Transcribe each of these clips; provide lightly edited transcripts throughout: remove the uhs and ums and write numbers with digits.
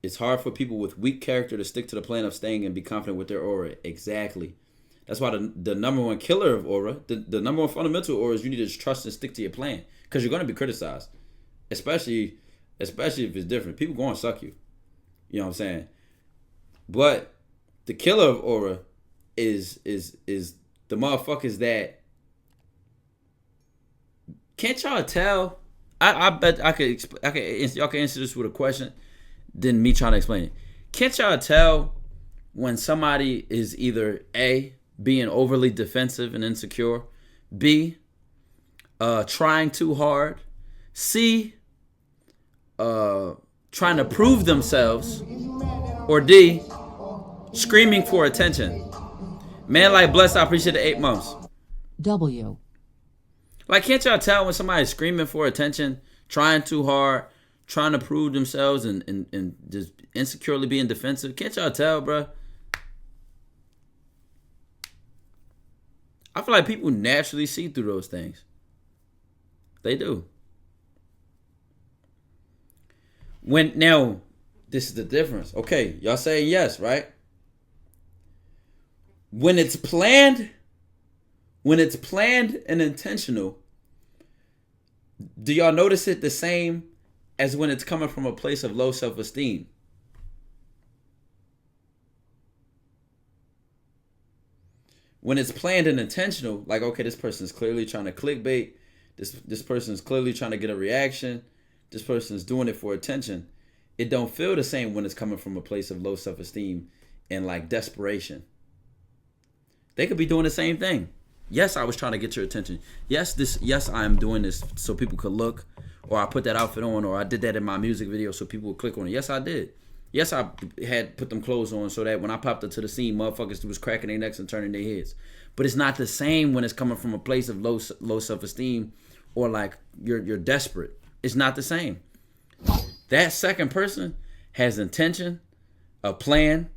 It's hard for people with weak character to stick to the plan of staying and be confident with their aura. Exactly. That's why the number one killer of aura, the number one fundamental aura is you need to trust and stick to your plan. Because you're going to be criticized. Especially if it's different. People going to suck you. You know what I'm saying? But the killer of aura is the motherfuckers that can't y'all tell? I bet y'all can answer this with a question than me trying to explain it. Can't y'all tell when somebody is either A, being overly defensive and insecure, B, trying too hard, C, trying to prove themselves, or D, screaming for attention? Man like Bless, I appreciate the 8 months. W. Like, can't y'all tell when somebody's screaming for attention, trying too hard, trying to prove themselves, and just insecurely being defensive? Can't y'all tell, bro? I feel like people naturally see through those things. They do. Now, this is the difference. Okay, y'all saying yes, right? When it's planned and intentional, do y'all notice it the same as when it's coming from a place of low self-esteem? When it's planned and intentional, like, okay, this person's clearly trying to clickbait, this person's clearly trying to get a reaction, this person's doing it for attention, it don't feel the same when it's coming from a place of low self-esteem and like desperation. They could be doing the same thing. Yes, I was trying to get your attention. Yes, I'm doing this so people could look, or I put that outfit on, or I did that in my music video so people would click on it. Yes, I did. Yes, I had put them clothes on so that when I popped up to the scene, motherfuckers was cracking their necks and turning their heads. But it's not the same when it's coming from a place of low self-esteem or like you're desperate. It's not the same. That second person has intention, a plan,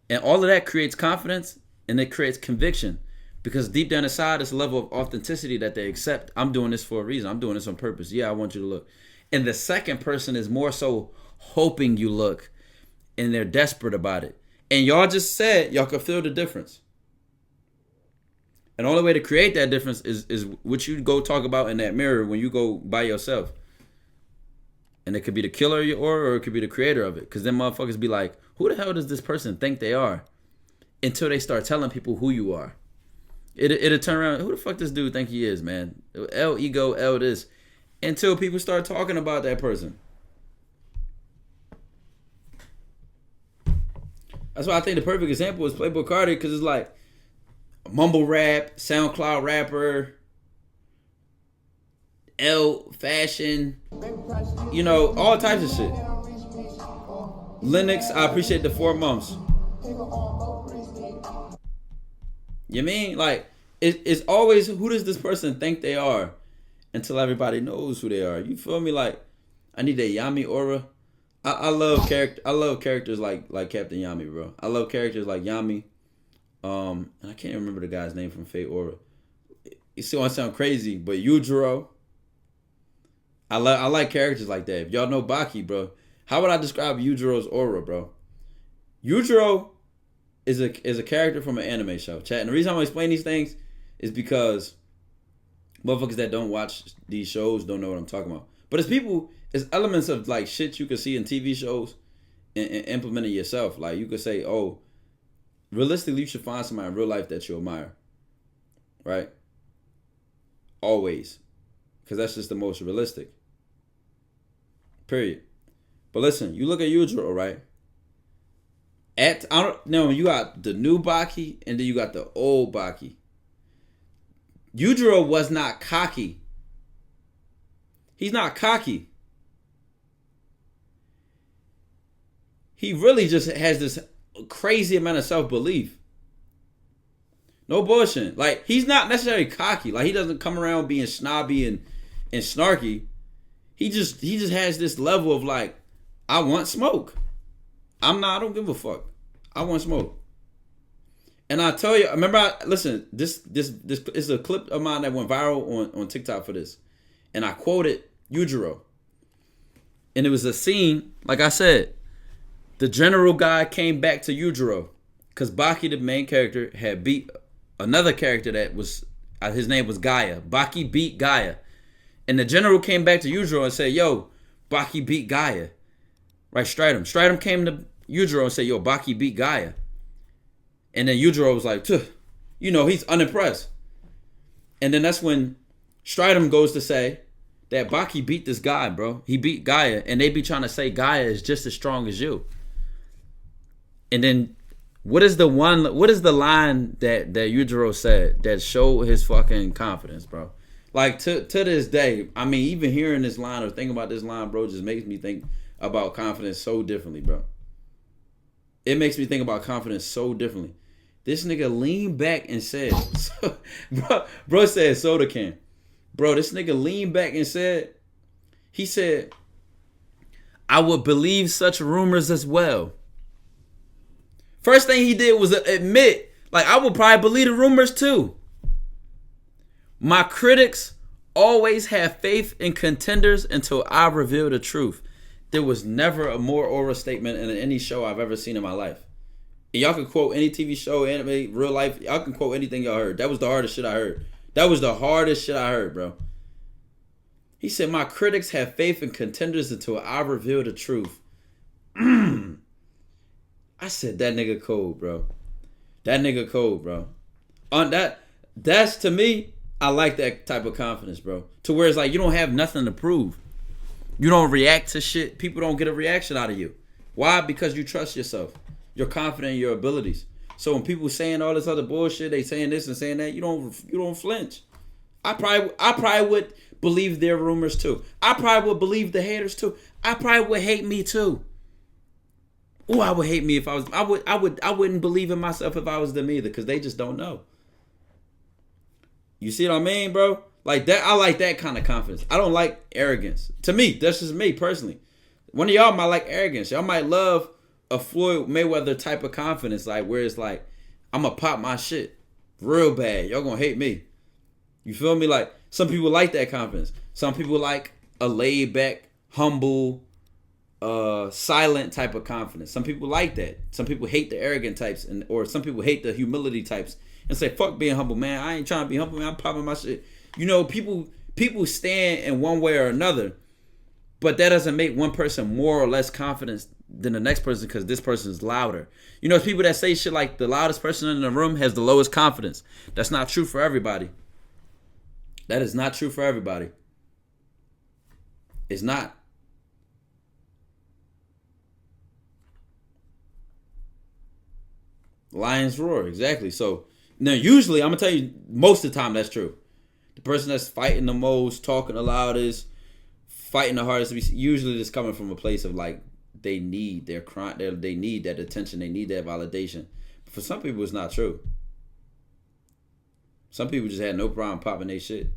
and all of that creates confidence and it creates conviction. Because deep down inside, it's a level of authenticity that they accept. I'm doing this for a reason. I'm doing this on purpose. Yeah, I want you to look. And the second person is more so hoping you look, and they're desperate about it. And y'all just said y'all could feel the difference. And the only way to create that difference is what you go talk about in that mirror when you go by yourself. And it could be the killer of your aura, or it could be the creator of it. Because then motherfuckers be like, who the hell does this person think they are? Until they start telling people who you are. It'll turn around, who the fuck this dude think he is, man? L ego, L this. Until people start talking about that person. That's why I think the perfect example is Playboi Carti, because it's like mumble rap, SoundCloud rapper, L fashion, you know, all types of shit. Linux, I appreciate the 4 months. You mean? Like, it's always, who does this person think they are? Until everybody knows who they are. You feel me? Like, I need that Yami aura. I love characters like Captain Yami, bro. I love characters like Yami. And I can't remember the guy's name from Fate Aura. You see, I sound crazy, but Yujiro. I like characters like that. If y'all know Baki, bro, how would I describe Yujiro's aura, bro? Yujiro is a character from an anime show. Chat. And the reason I'm gonna explain these things is because motherfuckers that don't watch these shows don't know what I'm talking about. But it's elements of like shit you can see in TV shows and implement it yourself. Like, you could say, oh, realistically, you should find somebody in real life that you admire. Right? Always. Because that's just the most realistic. Period. But listen, you look at Yujiro, right? You got the new Baki and then you got the old Baki. Yujiro was not cocky. He's not cocky. He really just has this crazy amount of self-belief. No bullshit. Like, he's not necessarily cocky. Like, he doesn't come around being snobby and snarky. He just has this level of like, I want smoke. I don't give a fuck. I want smoke. And I tell you, this is a clip of mine that went viral on TikTok for this. And I quoted Yujiro. And it was a scene, like I said, The general guy came back to Yujiro because Baki, the main character, had beat another character that was his name was Gaia. Baki beat Gaia, and the general came back to Yujiro and said, "Yo, Baki beat Gaia." Right, Stridum came to Yujiro and said, "Yo, Baki beat Gaia," and then Yujiro was like, he's unimpressed. And then that's when Stridum goes to say that Baki beat this guy, bro. He beat Gaia, and they be trying to say Gaia is just as strong as you. And then what is the line that Yujiro said that showed his fucking confidence, bro? Like to this day, I mean, even hearing this line or thinking about this line, bro, just makes me think about confidence so differently, bro. It makes me think about confidence so differently. This nigga leaned back and said, bro said soda can. Bro, this nigga leaned back and said, he said, I would believe such rumors as well. First thing he did was admit, like, I would probably believe the rumors too. My critics always have faith in contenders until I reveal the truth. There was never a more aura statement in any show I've ever seen in my life. And y'all can quote any TV show, anime, real life. Y'all can quote anything y'all heard. That was the hardest shit I heard. That was the hardest shit I heard, bro. He said, my critics have faith in contenders until I reveal the truth. I said, that nigga cold, bro. That nigga cold, bro. That's to me, I like that type of confidence, bro. To where it's like you don't have nothing to prove. You don't react to shit. People don't get a reaction out of you. Why? Because you trust yourself. You're confident in your abilities. So when people saying all this other bullshit, they saying this and saying that, you don't flinch. I probably would believe their rumors too. I probably would believe the haters too. I probably would hate me too. Oh, I would hate me if I was. I wouldn't believe in myself if I was them either, because they just don't know. You see what I mean, bro? Like that. I like that kind of confidence. I don't like arrogance. To me, that's just me personally. One of y'all might like arrogance. Y'all might love a Floyd Mayweather type of confidence, like where it's like, I'm gonna pop my shit real bad. Y'all gonna hate me. You feel me? Like some people like that confidence. Some people like a laid back, humble, silent type of confidence. Some people like that. Some people hate the arrogant types, or some people hate the humility types and say, fuck being humble, man. I ain't trying to be humble, man. I'm popping my shit. You know, people stand in one way or another, but that doesn't make one person more or less confident than the next person because this person is louder. You know, people that say shit like the loudest person in the room has the lowest confidence. That's not true for everybody. That is not true for everybody. It's not. Lions roar, exactly. So now usually I'm gonna tell you most of the time that's true. The person that's fighting the most, talking the loudest, fighting the hardest, usually just coming from a place of like they need they need that attention, they need that validation. But for some people it's not true. Some people just had no problem popping their shit.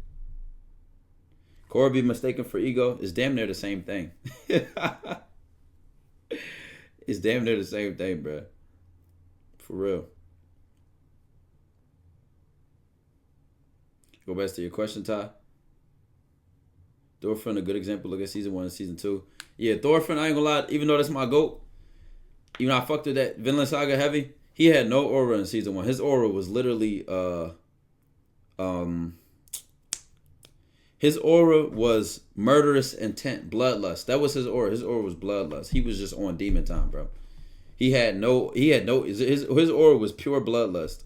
Corey be mistaken for ego is damn near the same thing. It's damn near the same thing, bro. For real. Go back to your question, Ty. Thorfinn, a good example. Look at season 1 and season 2. Yeah, Thorfinn, I ain't gonna lie, even though that's my GOAT, even though I fucked with that Vinland Saga heavy, he had no aura in season 1. His aura was literally his aura was murderous intent, bloodlust. That was his aura. His aura was bloodlust. He was just on demon time, bro. His aura was pure bloodlust.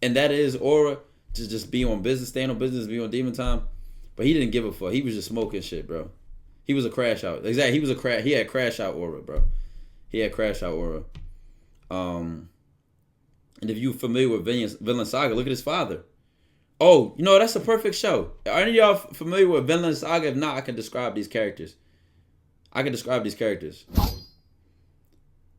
And that is aura to just be on business, staying on business, be on demon time. But he didn't give a fuck. He was just smoking shit, bro. He was a crash out. Exactly. He had crash out aura, bro. He had crash out aura. And if you're familiar with Vinland Saga, look at his father. Oh, you know, that's a perfect show. Are any of y'all familiar with Vinland Saga? If not, I can describe these characters.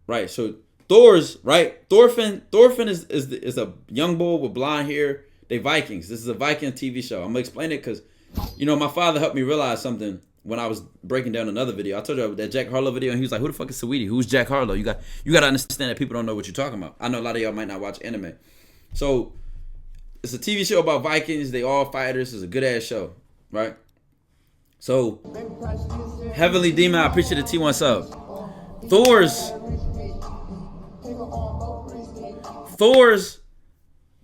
Right, so Thorfinn is a young boy with blonde hair. They Vikings. This is a Viking TV show. I'm gonna explain it because, you know, my father helped me realize something when I was breaking down another video. I told you that Jack Harlow video, and he was like, "Who the fuck is Saweetie? Who's Jack Harlow?" You got to understand that people don't know what you're talking about. I know a lot of y'all might not watch anime, so it's a TV show about Vikings. They all fighters. It's a good ass show, right? So, Heavenly Demon, I appreciate the T1 sub. Thor's Thor's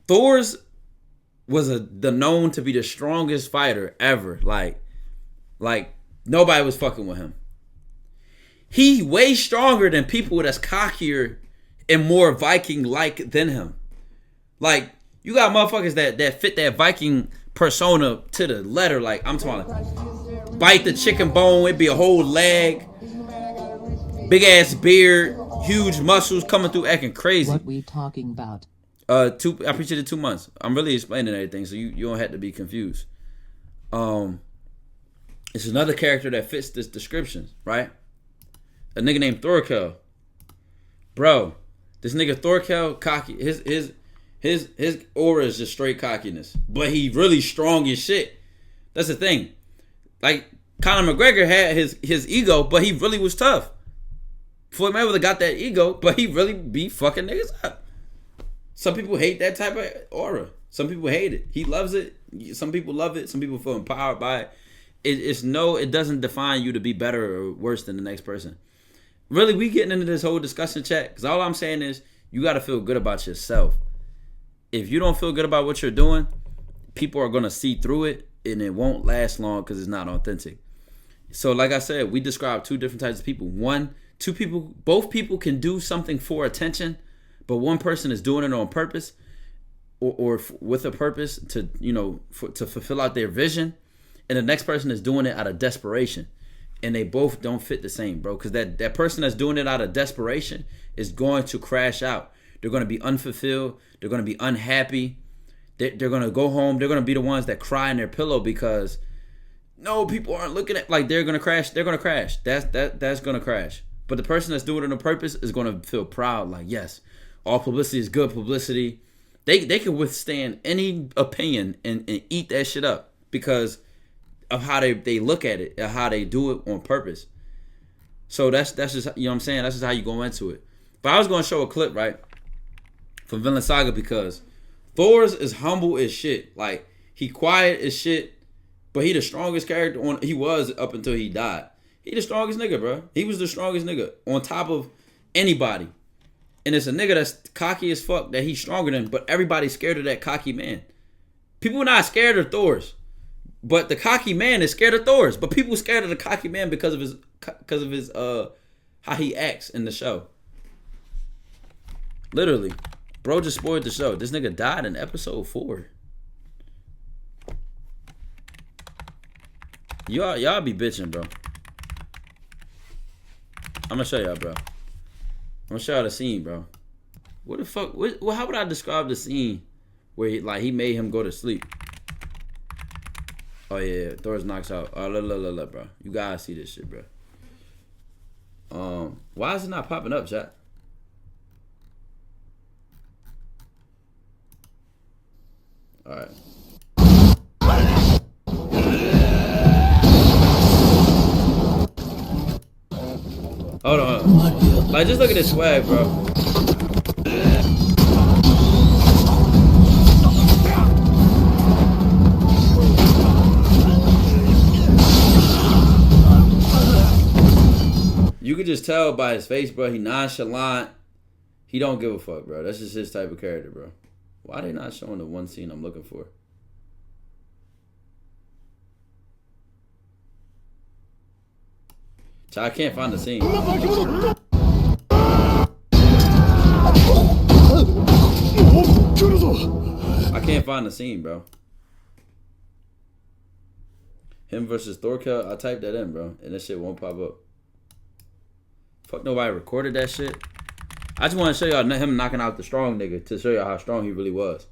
was the known to be the strongest fighter ever. Like nobody was fucking with him. He way stronger than people that's cockier and more Viking-like than him. Like, you got motherfuckers that fit that Viking persona to the letter. Like, I'm talking about bite the chicken bone, it'd be a whole leg, big ass beard, huge muscles coming through acting crazy. What we talking about? I appreciated 2 months. I'm really explaining everything, so you don't have to be confused. It's another character that fits this description, right? A nigga named Thorkel. Bro, this nigga Thorkel, cocky. His aura is just straight cockiness. But he really strong as shit. That's the thing. Like, Conor McGregor had his ego, but he really was tough. Floyd Mayweather got that ego, but he really beat fucking niggas up. Some people hate that type of aura. Some people hate it. He loves it. Some people love it. Some people feel empowered by it. It doesn't define you to be better or worse than the next person. Really, we getting into this whole discussion chat because all I'm saying is you got to feel good about yourself. If you don't feel good about what you're doing, people are going to see through it and it won't last long because it's not authentic. So like I said, we describe two different types of people. Both people can do something for attention, but one person is doing it on purpose or with a purpose to, to fulfill out their vision. And the next person is doing it out of desperation. And they both don't fit the same, bro. Because that person that's doing it out of desperation is going to crash out. They're going to be unfulfilled. They're going to be unhappy. They're going to go home. They're going to be the ones that cry in their pillow because, no, people aren't looking at, like, they're going to crash. They're going to crash. That's going to crash. But the person that's doing it on purpose is going to feel proud. Like, yes, all publicity is good publicity. They can withstand any opinion and eat that shit up because of how they look at it and how they do it on purpose. So that's just, you know what I'm saying? That's just how you go into it. But I was going to show a clip, right, from Vinland Saga because Thor's is humble as shit. Like, he quiet as shit, but he the strongest character he was up until he died. He the strongest nigga, bro. He was the strongest nigga on top of anybody. And it's a nigga that's cocky as fuck that he's stronger than, but everybody's scared of that cocky man. People are not scared of Thor's. But the cocky man is scared of Thor's. But people scared of the cocky man because of his how he acts in the show. Literally. Bro just spoiled the show. This nigga died in episode 4. Y'all be bitching, bro. I'm gonna show y'all, bro. I'm gonna show y'all the scene, bro. What the fuck? How would I describe the scene where he made him go to sleep? Oh yeah, Thor's knocks out. Oh, look, bro. You gotta see this shit, bro. Why is it not popping up, chat? All right. Hold on. Like, just look at this swag, bro. You could just tell by his face, bro. He nonchalant. He don't give a fuck, bro. That's just his type of character, bro. Why are they not showing the one scene I'm looking for? I can't find the scene. I can't find the scene, bro. Him versus Thorkel. I typed that in, bro, and that shit won't pop up. Fuck, nobody recorded that shit. I just want to show y'all him knocking out the strong nigga to show y'all how strong he really was.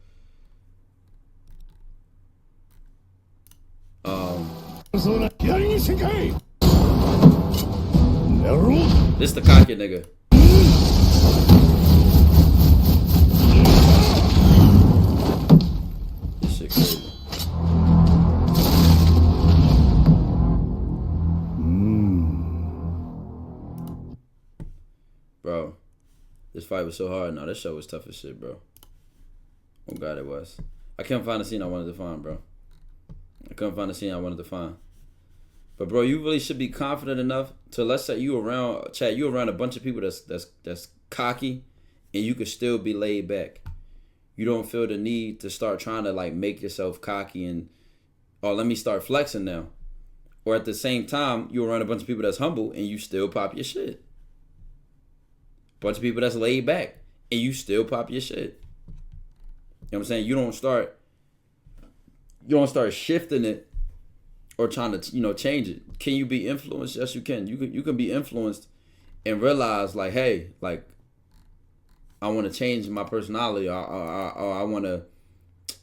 This the cocky nigga. This shit crazy. Bro, this fight was so hard. No, this show was tough as shit, bro. Oh God, it was. I couldn't find the scene I wanted to find, bro. But bro, you really should be confident enough to, let's say you around a bunch of people that's cocky, and you could still be laid back. You don't feel the need to start trying to like make yourself cocky and, oh, let me start flexing now. Or at the same time, you're around a bunch of people that's humble and you still pop your shit. Bunch of people that's laid back and you still pop your shit. You know what I'm saying? You don't start shifting it or trying to, change it. Can you be influenced? Yes, you can. You can be influenced and realize like, hey, like I want to change my personality, or I want to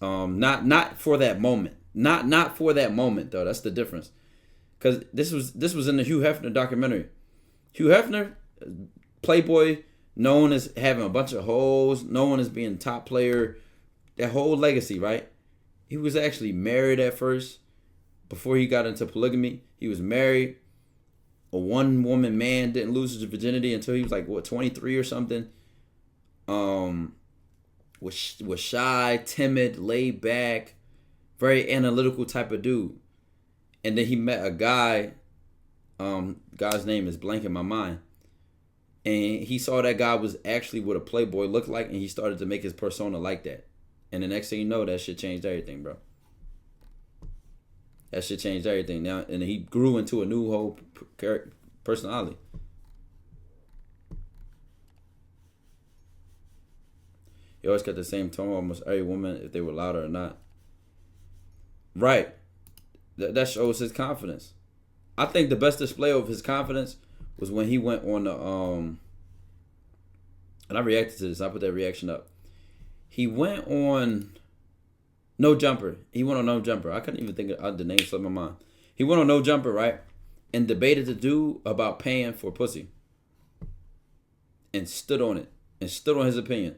not for that moment. Not for that moment though. That's the difference. Cuz this was in the Hugh Hefner documentary. Hugh Hefner, playboy, known as having a bunch of hoes, known as being top player, that whole legacy, right? He was actually married at first before he got into polygamy. He was married. A one woman man, didn't lose his virginity until he was like 23 or something. Was shy, timid, laid back, very analytical type of dude. And then he met a guy, guy's name is blank in my mind. And he saw that guy was actually what a playboy looked like, and he started to make his persona like that. And the next thing you know, that shit changed everything, bro. That shit changed everything. Now, and he grew into a new whole personality. He always got the same tone almost every woman, if they were louder or not. Right. That shows his confidence. I think the best display of his confidence was when he went on the and I reacted to this. I put that reaction up. He went on No Jumper. He went on No Jumper. I couldn't even think of the name slipped my mind. He went on No Jumper, right? And debated the dude about paying for pussy. And stood on it. And stood on his opinion.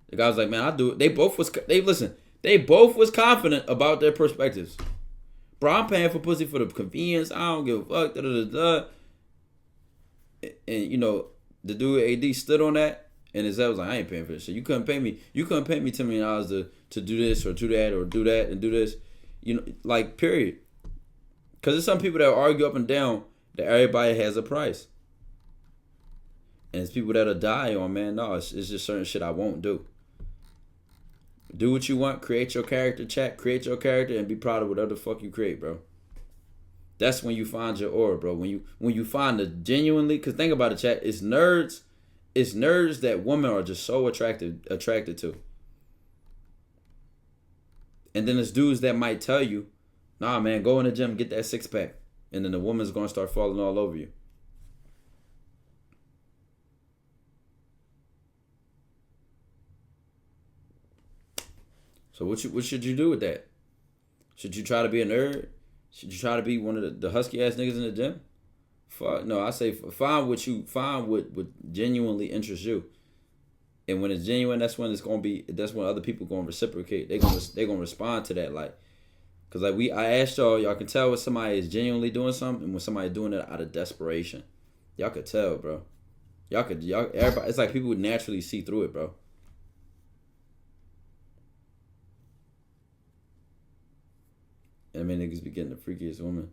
The guy was like, man, I'll do it. They both was confident about their perspectives. Bro, I'm paying for pussy for the convenience. I don't give a fuck. Da, da, da, da. And the dude AD stood on that, and his dad was like, I ain't paying for this shit. You couldn't pay me $10 million to do this or do that or do that and do this. Like, period. Because there's some people that argue up and down that everybody has a price. And it's people that'll die on, man. No, it's just certain shit I won't do. Do what you want. Create your character, chat. Create your character and be proud of whatever the fuck you create, bro. That's when you find your aura, bro. When you find the genuinely, because think about it, chat. It's nerds that women are just so attracted to. And then there's dudes that might tell you, nah, man, go in the gym, get that six pack. And then the woman's going to start falling all over you. So what should you do with that? Should you try to be a nerd? Should you try to be one of the husky ass niggas in the gym? No, I say find what genuinely interests you. And when it's genuine, that's when other people gonna reciprocate. They gonna respond to that, like, cause like I asked y'all can tell when somebody is genuinely doing something and when somebody doing it out of desperation. Y'all could tell, bro. Everybody. It's like people would naturally see through it, bro. I mean, niggas be getting the freakiest woman.